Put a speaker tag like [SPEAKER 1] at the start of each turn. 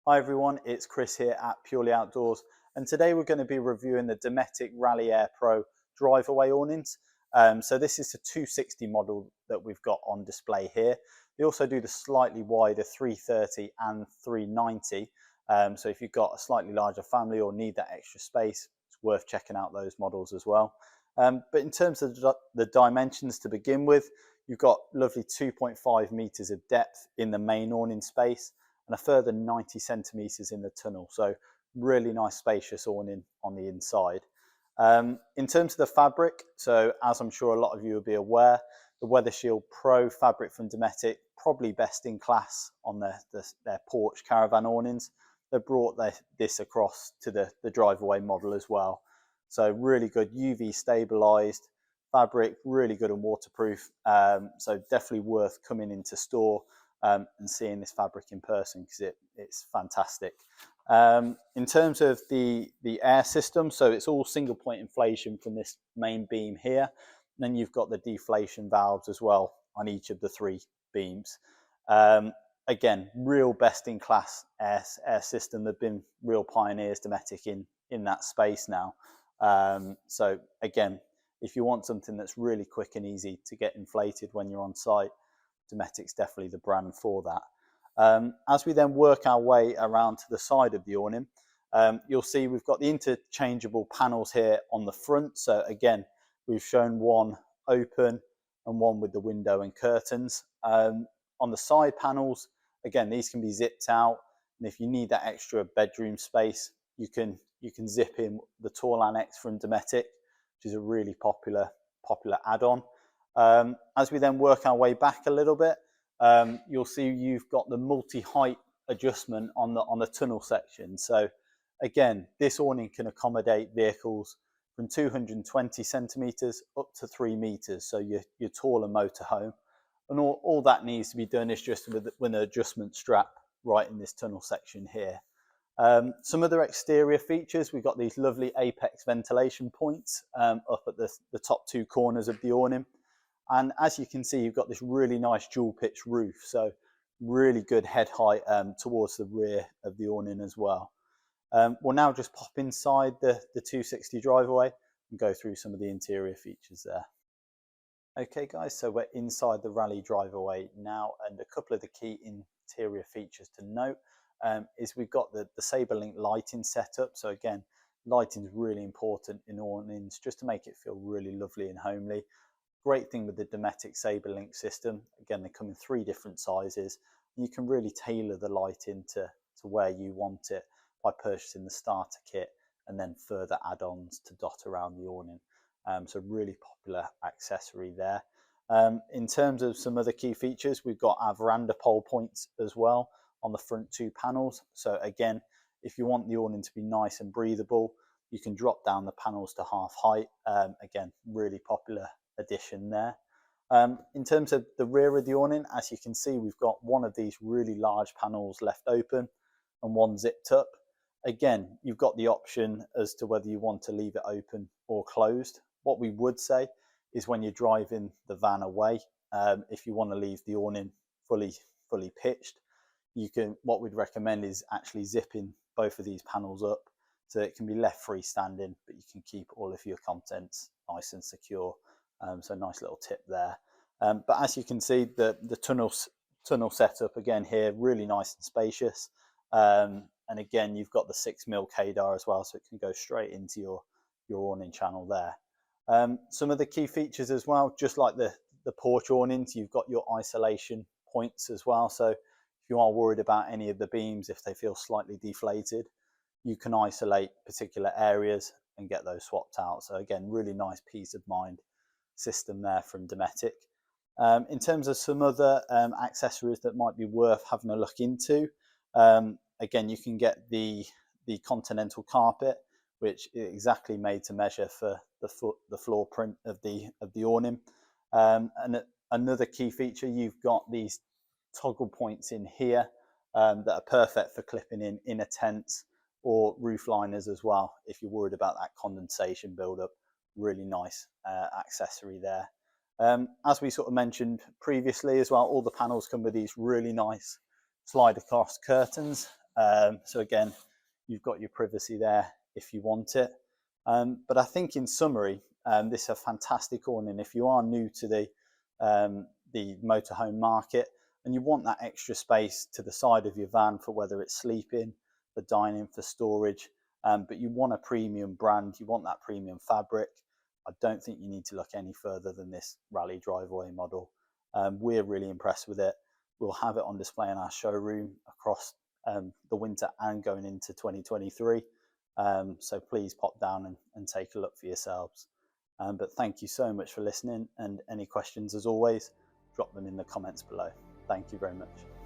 [SPEAKER 1] Hi everyone, it's Chris here at Purely Outdoors, and today we're going to be reviewing the Dometic Rally Air Pro Driveaway Awnings. So this is a 260 model that we've got on display here. They also do the slightly wider 330 and 390. So if you've got a slightly larger family or need that extra space, it's worth checking out those models as well. But in terms of the dimensions to begin with, you've got lovely 2.5 meters of depth in the main awning space, and a further 90 centimeters in the tunnel. So really nice spacious awning on the inside. In terms of the fabric, so as I'm sure a lot of you will be aware, the weathershield Pro fabric from Dometic, probably best in class on their porch caravan awnings. They brought this across to the Driveaway model as well. So really good UV stabilized fabric, really good and waterproof. So definitely worth coming into store and seeing this fabric in person, because it's fantastic. In terms of the air system, so it's all single point inflation from this main beam here. And then you've got the deflation valves as well on each of the three beams. Again, real best in class air system. They've been real pioneers, Dometic, in that space now. So again, if you want something that's really quick and easy to get inflated when you're on site, Dometic's definitely the brand for that. As we then work our way around to the side of the awning, you'll see we've got the interchangeable panels here on the front. So again, we've shown one open and one with the window and curtains. On the side panels, again, these can be zipped out, and if you need that extra bedroom space, you can zip in the tall annex from Dometic, which is a really popular add-on. As we then work our way back a little bit, you'll see you've got the multi-height adjustment on the tunnel section. So again, this awning can accommodate vehicles from 220 centimeters up to 3 meters. So your taller motorhome, and all that needs to be done is just with an adjustment strap right in this tunnel section here. Some other exterior features, we've got these lovely apex ventilation points up at the top two corners of the awning. And as you can see, you've got this really nice dual pitch roof. So really good head height towards the rear of the awning as well. We'll now just pop inside the 260 Driveaway and go through some of the interior features there. Okay guys, so we're inside the Rally Driveaway now, and a couple of the key interior features to note is we've got the SaberLink lighting setup. So again, lighting is really important in awnings just to make it feel really lovely and homely. Great thing with the Dometic SaberLink system, again, they come in 3 different sizes. You can really tailor the lighting to where you want it by purchasing the starter kit and then further add-ons to dot around the awning. So really popular accessory there. In terms of some other key features, we've got our veranda pole points as well on the front 2 panels. So again, if you want the awning to be nice and breathable, you can drop down the panels to half height. Again, really popular addition there. In terms of the rear of the awning, as you can see, we've got one of these really large panels left open and one zipped up. Again, you've got the option as to whether you want to leave it open or closed. What we would say is when you're driving the van away, if you want to leave the awning fully pitched, what we'd recommend is actually zipping both of these panels up so it can be left freestanding, but you can keep all of your contents nice and secure. So nice little tip there. But as you can see, the tunnel setup again here, really nice and spacious. And again, you've got the 6mm KDAR as well, so it can go straight into your awning channel there. Some of the key features as well, just like the porch awnings, you've got your isolation points as well. So if you are worried about any of the beams, if they feel slightly deflated, you can isolate particular areas and get those swapped out. So again, really nice peace of mind system there from Dometic. In terms of some other accessories that might be worth having a look into, again, you can get the Continental carpet, which is exactly made to measure for the floor print of the awning. And another key feature, you've got these toggle points in here that are perfect for clipping in inner tents or roof liners as well, if you're worried about that condensation buildup. Really nice accessory there. As we sort of mentioned previously as well, all the panels come with these really nice slide across curtains. So again, you've got your privacy there if you want it. But I think in summary, this is a fantastic awning. If you are new to the motorhome market and you want that extra space to the side of your van for whether it's sleeping, for dining, for storage, but you want a premium brand, you want that premium fabric, I don't think you need to look any further than this Rally Driveaway model. We're really impressed with it. We'll have it on display in our showroom across the winter and going into 2023. So please pop down and take a look for yourselves. But thank you so much for listening, and any questions as always, drop them in the comments below. Thank you very much.